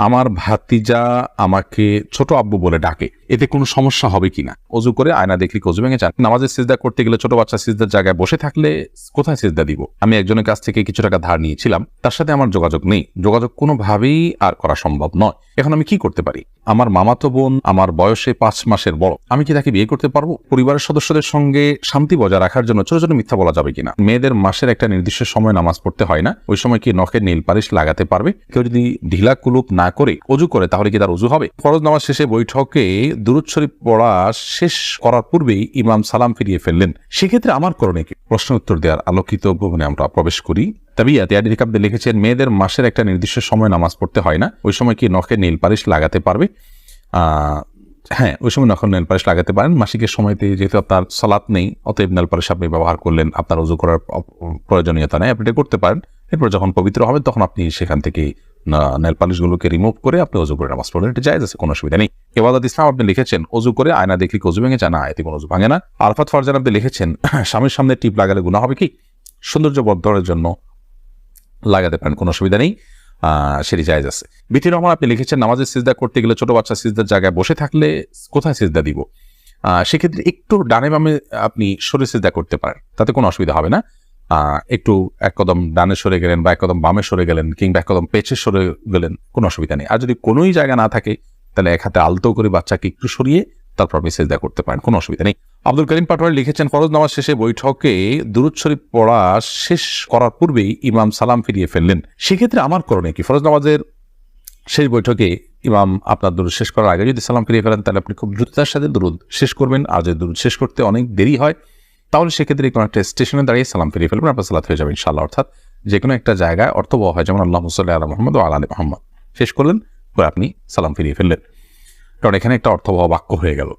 আমার ভাতিজা আমাকে ছোট আব্বু বলে ডাকে, এতে কোনো সমস্যা হবে কিনা? অজু করে আয়না দেখলে অজু ভেঙে যান। নামাজের সিজদা করতে গেলে ছোট বাচ্চা সিজদার জায়গায় বসে থাকলে কোথায় সিজদা দিব? আমি একজনের কাছ থেকে কিছু টাকা ধার নিয়েছিলাম, তার সাথে আমার যোগাযোগ নেই, যোগাযোগ কোনোভাবেই আর করা সম্ভব নয়। এখন আমি কি করতে পারি? আমার মামাতো বোন আমার বয়সে 5 মাসের বড়, আমি কি তাকে বিয়ে করতে পারবো? পরিবারের সদস্যদের সঙ্গে শান্তি বজায় রাখার জন্য ছোট ছোট মিথ্যা বলা যাবে কিনা? মেয়েদের মাসের একটা নির্দিষ্ট সময় নামাজ পড়তে হয় না, ওই সময় কি নখের নীল পালিশ লাগাতে পারবে? কেউ যদি ঢিলা কুলুপ না করে অজু করে তাহলে কি তার অজু হবে? ফরজ নামাজ শেষে বৈঠকে দুরূদ শরীফ পড়া শেষ করার পূর্বেই ইমাম সালাম ফিরিয়ে ফেললেন, সেক্ষেত্রে আমার করণীয় কি? প্রশ্ন উত্তর দেওয়ার আলোকিত ভবনে আমরা প্রবেশ করি। তাবিয়াতে লিখেছেন, মেয়েদের মাসের একটা নির্দিষ্ট সময় নামাজ পড়তে হয় না, ওই সময় কি নখের নীল পালিশ লাগাতে পারবে? হ্যাঁ, ওই সময় নখের নেল পালিশ লাগাতে পারেন। মাসিকের সময়তে যেহেতু আপনার সালাত নেই, অতএব নেল পালিশ আপনি ব্যবহার করলেন, আপনার ওযু করার প্রয়োজনীয়তা নেই, আপনি এটা করতে পারেন। এরপর যখন পবিত্র হবেন তখন আপনি সেখান থেকে নেল পালিশগুলোকে রিমুভ করে আপনি ওযু করে নামাজ পড়লেন, এটা জায়েজ আছে, কোনো অসুবিধা নেই। ইবাদত ইসলাম আপনি লিখেছেন, ওযু করে আয়না দেখলে ওযু ভেঙে যায় না, এতে কোনো ওযু ভাঙে না। আরফাত ফারজান আপনি লিখেছেন, স্বামীর সামনে টিপ লাগালে গুনাহ হবে কি? সৌন্দর্য বর্ধনের জন্য লাগাতে পারেন, কোনো অসুবিধা নেই, সেটি জায়েজ আছে। বিথি রহমান আপনি লিখেছেন, নামাজের সিজদা করতে গেলে ছোট বাচ্চা সিজদার জায়গায় বসে থাকলে কোথায় সিজদা দিব? সেক্ষেত্রে একটু ডানে বামে আপনি সরে সিজদা করতে পারেন, তাতে কোনো অসুবিধা হবে না। একটু এক কদম ডানে সরে গেলেন বা এক কদম বামে সরে গেলেন কিংবা এক কদম পেছে সরে গেলেন, কোনো অসুবিধা নেই। আর যদি কোনোই জায়গা না থাকে তাহলে এক হাতে আলতো করে বাচ্চাকে একটু সরিয়ে তারপর আপনি সিজদা করতে পারেন, কোনো অসুবিধা নেই। আব্দুল করিম পাটোয়ারি লিখেছেন, ফরজ নামাজ শেষে বৈঠকে দুরূদ শরীফ পড়া শেষ করার পূর্বেই ইমাম সালাম ফিরিয়ে ফেললেন, সেক্ষেত্রে আমার করণীয় কি? ফরজ নামাজের শেষ বৈঠকে ইমাম আপনার দুরূদ শেষ করার আগে যদি সালাম ফিরিয়ে ফেলেন তাহলে আপনি খুব দ্রুততার সাথে দুরূদ শেষ করবেন। আর যদি দুরূদ শেষ করতে অনেক দেরি হয় তাহলে সেক্ষেত্রে কোনো একটা স্টেশনে দাঁড়িয়ে সালাম ফিরিয়ে ফেলবেন, আপনার সালাত হয়ে যাবে ইনশাআল্লাহ। অর্থাৎ যে কোনো একটা জায়গায় অর্থবহ হয়, যেমন আল্লাহুম্মা সাল্লি আলা মুহাম্মাদ ওয়া আলা আলি মুহাম্মাদ শেষ করলেন, পরে আপনি সালাম ফিরিয়ে ফেললেন, কারণ এখানে একটা অর্থবহ বাক্য হয়ে গেল।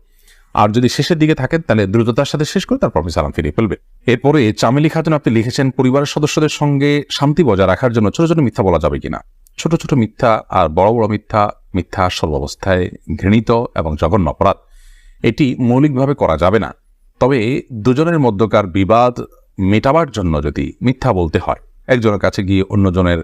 আর যদি শেষের দিকে থাকেন তাহলে দ্রুততার সাথে শেষ করে তারপর আপনি সালাম ফিরিয়ে ফেলবে। এরপরে চামেলি খাতুন আপনি লিখেছেন, পরিবারের সদস্যদের সঙ্গে শান্তি বজায় রাখার জন্য ছোট ছোট মিথ্যা বলা যাবে কিনা? ছোট ছোট মিথ্যা আর বড় বড় মিথ্যা, মিথ্যা সর্বাবস্থায় ঘৃণিত এবং জঘন্য অপরাধ, এটি মৌলিকভাবে করা যাবে না। তবে দুজনের মধ্যকার বিবাদ মেটাবার জন্য যদি মিথ্যা বলতে হয়, একজনের কাছে গিয়ে অন্যজনের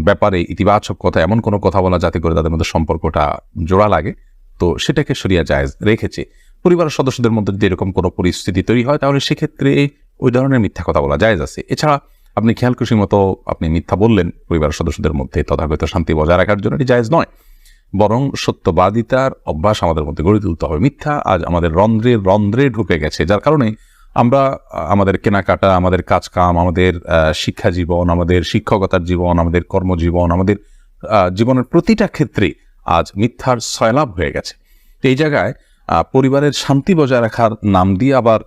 ব্যাপারে ইতিবাচক কথা, এমন কোনো কথা বলা যাতে করে তাদের মধ্যে সম্পর্কটা জোড়া লাগে, তো সেটাকে শরিয়া জায়েজ রেখেছে। পরিবারের সদস্যদের মধ্যে যদি এরকম কোনো পরিস্থিতি তৈরি হয় তাহলে সেক্ষেত্রে ওই ধরনের মিথ্যা কথা বলা জায়েজ আছে। এছাড়া আপনি খেয়াল খুশি মতো আপনি মিথ্যা বললেন পরিবারের সদস্যদের মধ্যে তথাগত শান্তি বজায় রাখার জন্য, এটি জায়েজ নয়। বরং সত্যবাদিতার অভ্যাস আমাদের মধ্যে গড়ে তুলতে হবে। মিথ্যা আজ আমাদের রন্ধ্রে রন্ধ্রে ঢুকে গেছে, যার কারণে আমরা আমাদের কেনাকাটা, আমাদের কাজকাম, আমাদের শিক্ষা জীবন, আমাদের শিক্ষকতার জীবন, আমাদের কর্মজীবন, আমাদের জীবনের প্রতিটা ক্ষেত্রে আজ মিথ্যার সয়লাভ হয়ে গেছে। তো এই জায়গায় পরিবারের শান্তি বজায় রাখার নাম দিয়ে আবার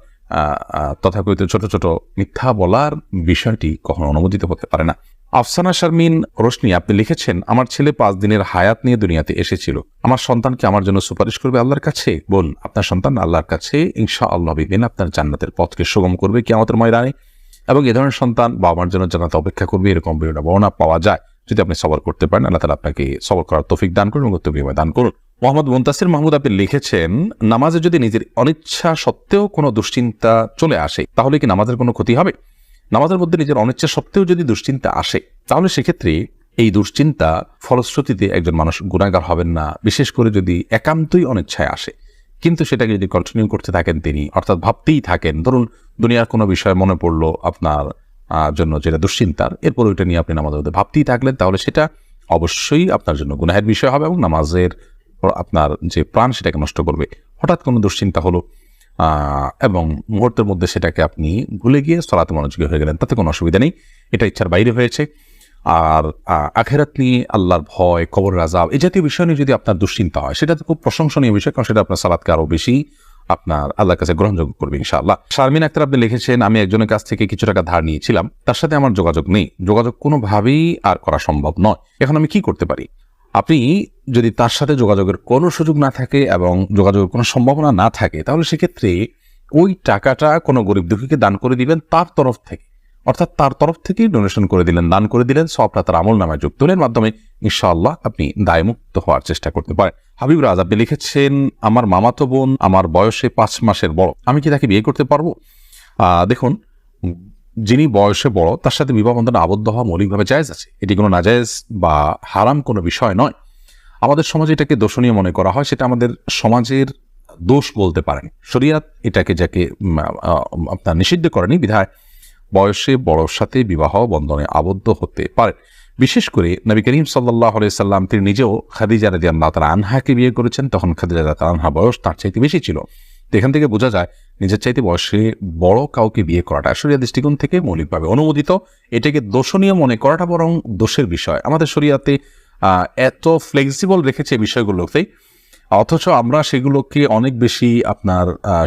তথাকথিত ছোট ছোট মিথ্যা বলার বিষয়টি কখনো অনুমোদিত হতে পারে না। আফসানা শারমিন রোশনি আপনি লিখেছেন, আমার ছেলে 5 দিনের হায়াত নিয়ে দুনিয়াতে এসেছিল, আমার সন্তানকে আমার জন্য সুপারিশ করবে আল্লাহর কাছে? বল, আপনার সন্তান আল্লাহর কাছে ইনশাআল্লাহ বিদিন আপনার জান্নাতের পথকে সুগম করবে কিয়ামতের ময়দানে, এবং এ ধরনের সন্তান বাবা মার জন্য জান্নাতে অপেক্ষা করবে, এরকম বর্ণনা পাওয়া যায়। যদি আপনি সবর করতে পারেন, আল্লাহ তাআলা আপনাকে সবর করার তৌফিক দান করুন এবং বিনিময় দান করুন। মোহাম্মদ মুনতাসির মাহমুদ আপনি লিখেছেন, নামাজে যদি নিজের অনিচ্ছা সত্ত্বেও কোনো দুশ্চিন্তা চলে আসে তাহলে কি নামাজের কোনো ক্ষতি হবে? নামাজের মধ্যে নিজের অনিচ্ছা সত্ত্বেও যদি দুশ্চিন্তা আসে তাহলে সেক্ষেত্রে এই দুশ্চিন্তা ফলশ্রুতিতে একজন মানুষ গুনাহগার হবেন না, বিশেষ করে যদি একান্তই অনিচ্ছায় আসে। কিন্তু সেটাকে যদি কন্টিনিউ করতে থাকেন তিনি, অর্থাৎ ভাবতেই থাকেন, ধরুন দুনিয়ার কোনো বিষয় মনে পড়লো আপনার জন্য যেটা দুশ্চিন্তার, এরপর ওইটা নিয়ে আপনি নামাজের মধ্যে ভাবতেই থাকলেন, তাহলে সেটা অবশ্যই আপনার জন্য গুনাহের বিষয় হবে এবং নামাজের আপনার যে প্রাণ সেটাকে নষ্ট করবে। হঠাৎ কোনো দুশ্চিন্তা হলো এবং মুহূর্তের মধ্যে সেটাকে আপনি ভুলে গিয়ে সালাতে মনোযোগী হয়ে গেলেন, তাতে কোনো অসুবিধা নেই, এটা ইচ্ছার বাইরে হয়েছে। আর আখিরাত নিয়ে, আল্লাহর ভয়, কবরের আযাব, এই জাতীয় বিষয় নিয়ে যদি আপনার দুশ্চিন্তা হয় সেটা তো খুব প্রশংসনীয় বিষয়, কারণ সেটা আপনার সালাতকে আরো বেশি আপনার আল্লাহর কাছে গ্রহণযোগ্য করবে ইনশাআল্লাহ। শারমিন আক্তার আপনি লিখেছেন, আমি একজনের কাছ থেকে কিছু টাকা ধার নিয়েছিলাম, তার সাথে আমার যোগাযোগ নেই, যোগাযোগ কোনোভাবেই আর করা সম্ভব নয়, এখন আমি কি করতে পারি? আপনি যদি তার সাথে যোগাযোগের কোনো সুযোগ না থাকে এবং যোগাযোগের কোনো সম্ভাবনা না থাকে তাহলে সেক্ষেত্রে ওই টাকাটা কোনো গরিব দুঃখীকে দান করে দিবেন তার তরফ থেকে, অর্থাৎ তার তরফ থেকেই ডোনেশন করে দিলেন, দান করে দিলেন, সবটা তার আমল নামায় যুক্ত হলেন, মাধ্যমে ইনশাআল্লাহ আপনি দায়মুক্ত হওয়ার চেষ্টা করতে পারেন। হাবিব রাজ আপনি লিখেছেন, আমার মামাতো বোন আমার বয়সে 5 মাসের বড়, আমি কি তাকে বিয়ে করতে পারবো? দেখুন, যিনি বয়সে বড় তার সাথে বিবাহ বন্ধনে আবদ্ধ হওয়া মৌলিকভাবে জায়েজ আছে, এটি কোনো নাজায়েজ বা হারাম কোনো বিষয় নয়। আমাদের সমাজে এটাকে দোষণীয় মনে করা হয়, সেটা আমাদের সমাজের দোষ বলতে পারেন। শরিয়াত এটাকে যাকে আপনার নিষিদ্ধ করেনি, বিধায় বয়সে বড়র সাথে বিবাহ বন্ধনে আবদ্ধ হতে পারে। বিশেষ করে নবী করিম সাল্লাল্লাহু আলাইহি সাল্লাম তিনি নিজেও খাদিজা রাদিয়াল্লাহু তাআলা আনহাকে বিয়ে করেছেন, তখন খাদিজা রাদিয়াল্লাহু তাআলা আনহা বয়স তার চাইতে বেশি ছিল। এখান থেকে বোঝা যায় নিজের চাইতে বয়সে বড় কাউকে বিয়ে করাটা শরিয়া দৃষ্টিকোণ থেকে মৌলিকভাবে অনুমোদিত। এটাকে দোষণীয় মনে করাটা বরং দোষের বিষয়। আমাদের শরিয়াতে এত ফ্লেক্সিবল রেখেছে বিষয়গুলোতে, অথচ আমরা সেগুলোকে অনেক বেশি আপনার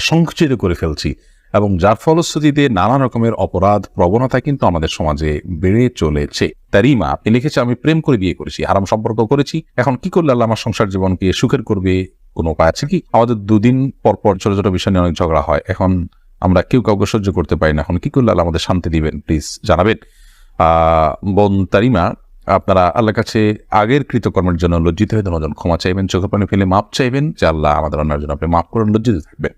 সংকুচিত করে ফেলছি, এবং যার ফলশ্রুতিতে নানা রকমের অপরাধ প্রবণতা কিন্তু আমাদের সমাজে বেড়ে চলেছে। তারিমা আপনি লিখেছে, আমি প্রেম করে বিয়ে করেছি, হারাম সম্পর্ক করেছি, এখন কি করলে আল্লাহ আমার সংসার জীবনকে সুখের করবে, কোনো উপায় আছে কি? আমাদের দুদিন পর পর ছোট ছোট বিষয় নিয়ে অনেক ঝগড়া হয়, এখন আমরা কেউ কাউকে সহ্য করতে পারি না, এখন কি করলে আল্লাহ আমাদের শান্তি দিবেন, প্লিজ জানাবেন। বোন তারিমা, আপনারা আল্লাহর কাছে আগের কৃতকর্মের জন্য লজ্জিত হয়ে ধন্যবাদ ক্ষমা চাইবেন, চোখের পানি ফেলে মাপ চাইবেন যে আল্লাহ আমাদের অন্যার জন্য আপনি মাফ করেন, লজ্জিত থাকবেন।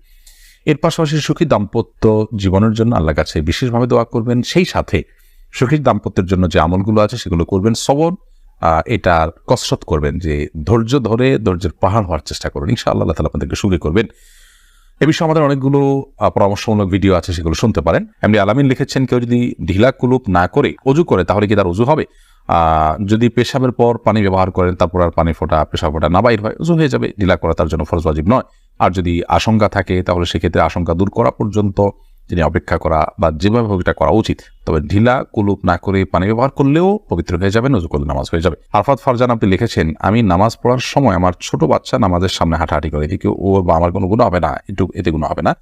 এর পাশাপাশি সুখী দাম্পত্য জীবনের জন্য আল্লাহর কাছে বিশেষভাবে দোয়া করবেন, সেই সাথে সুখী দাম্পত্যের জন্য যে আমলগুলো আছে সেগুলো করবেন। সবর এটার কসরত করবেন, যে ধৈর্য ধরে ধৈর্যের পাহাড় হওয়ার চেষ্টা করবেন, ইনশাআল্লাহ আল্লাহ তাআলা আপনাদেরকে সুখী করবেন। এ বিষয়ে আমাদের অনেকগুলো পরামর্শমূলক ভিডিও আছে, সেগুলো শুনতে পারেন। এমনি আলামিন লিখেছেন, কেউ যদি ঢিলা কুলুপ না করে অজু করে তাহলে কি তার অজু হবে? যদি পেশাবের পর পানি ব্যবহার করেন, তারপর আর পানি ফোটা পেশাব ফোটা না বাইর হয়, অজু হয়ে যাবে। ঢিলা করা তার জন্য ফরজ ওয়াজিব নয়। আর যদি আশঙ্কা থাকে তাহলে সেক্ষেত্রে আশঙ্কা দূর করা পর্যন্ত তিনি অপেক্ষা করা বা যেভাবে হোক এটা করা উচিত। তবে ঢিলা কুলুপ না করে পানি ব্যবহার করলেও পবিত্র হয়ে যাবে, অজু করলে নামাজ হয়ে যাবে। আরফাত ফারজান আপনি লিখেছেন, আমি নামাজ পড়ার সময় আমার ছোট বাচ্চা নামাজের সামনে হাঁটাহাঁটি করে, এতে ওর বা আমার কোনো গুনাহ হবে না? এতে গুনাহ হবে না।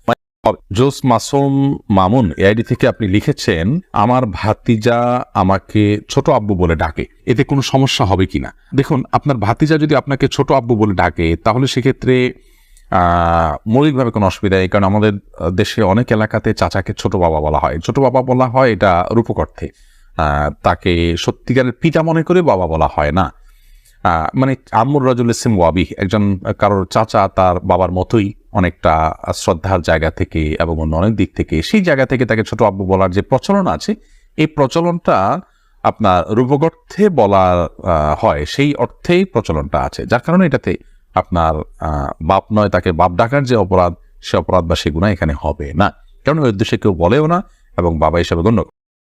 জোস মাসুম মামুন এআইডি থেকে আপনি লিখেছেন, আমার ভাতিজা আমাকে ছোট আব্বু বলে ডাকে, এতে কোনো সমস্যা হবে কিনা? দেখুন, আপনার ভাতিজা যদি আপনাকে ছোট আব্বু বলে ডাকে তাহলে সেক্ষেত্রে মৌলিকভাবে কোনো অসুবিধা নেই, কারণ আমাদের দেশে অনেক এলাকাতে চাচাকে ছোট বাবা বলা হয়। ছোট বাবা বলা হয় এটা রূপক অর্থে, তাকে সত্যিকারের পিতা মনে করে বাবা বলা হয় না। মানে আম্মুর রাজুল ইসলাম ওয়াবি, একজন কারোর চাচা তার বাবার মতোই অনেকটা শ্রদ্ধার জায়গা থেকে এবং অন্য অনেক দিক থেকে, সেই জায়গা থেকে তাকে ছোট আব্বু বলার যে প্রচলন আছে, এই প্রচলনটা আপনার রূপক অর্থে বলা হয়, সেই অর্থেই প্রচলনটা আছে, যার কারণে এটাতে আপনার বাপ নয় তাকে বাপ ডাকার যে অপরাধ, সে অপরাধ বা সে গুনাহ এখানে হবে না, কারণ ওই উদ্দেশ্যে কেউ বলেও না এবং বাবা হিসাবে গণ্য